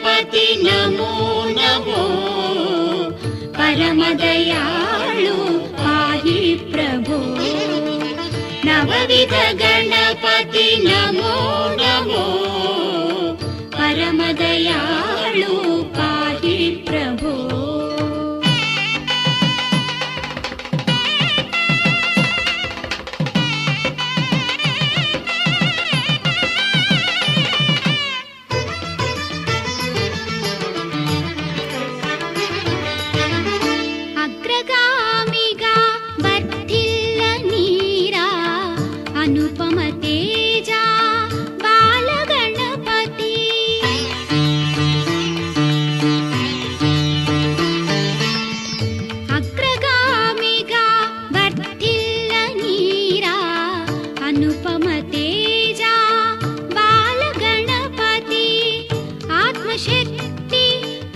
गणपति नमो नमो परमदयाळु पाहि प्रभो नवविध गणपति नमो नमो परमदयाळु पाहि प्रभो अनुपम तेजा बाल गणपति अग्रगामिगा वर्धिल्ल नीरा अनुपम तेजा बाल गणपति आत्मशक्ति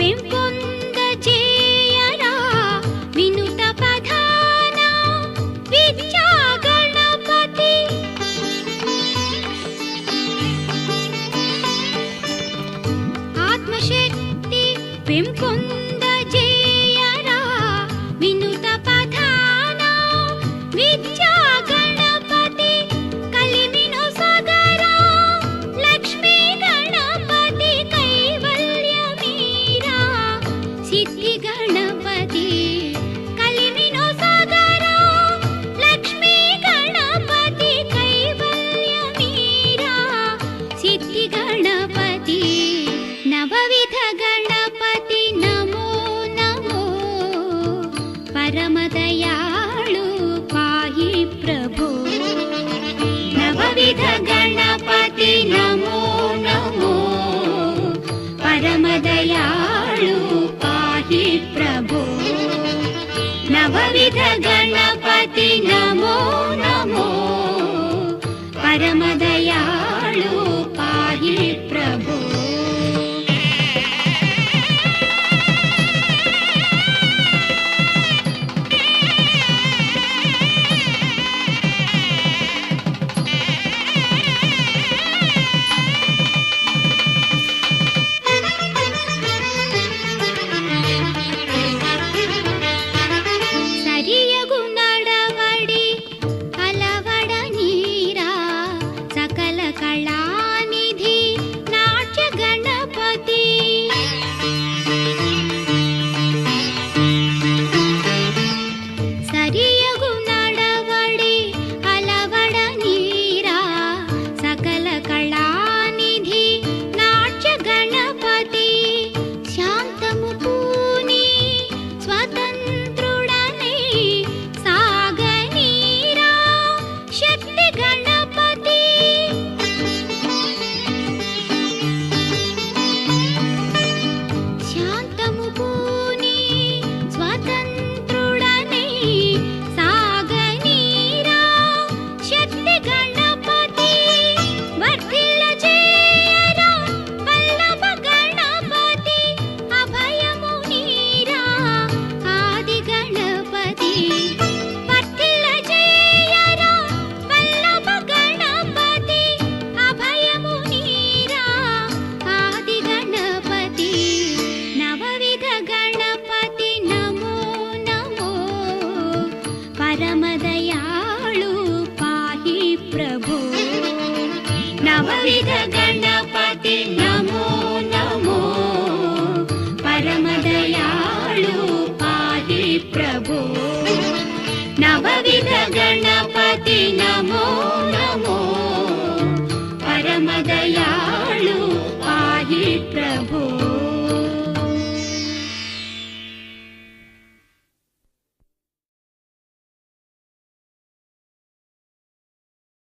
पेंपोंद जेयरा विनुत प्रधान विद्या आत्मशक्ति पेंपोंद जेयरा विनुत प्रधान विद्या गणपति कलिमिनो सगरा लक्ष्मी गणपति कैवल्य मीरा सिद्धि गणपति कलिमिनो सगरा लक्ष्मी गणपति कैवल्य मीरा सिद्धि गणपति नवविध गणपति नमो नमो परमदयाळु पाहि प्रभो नवविध गणपति नमो नमो परमदयाळु पाहि प्रभो नवविध गणपति नमो नमो परमदयाळु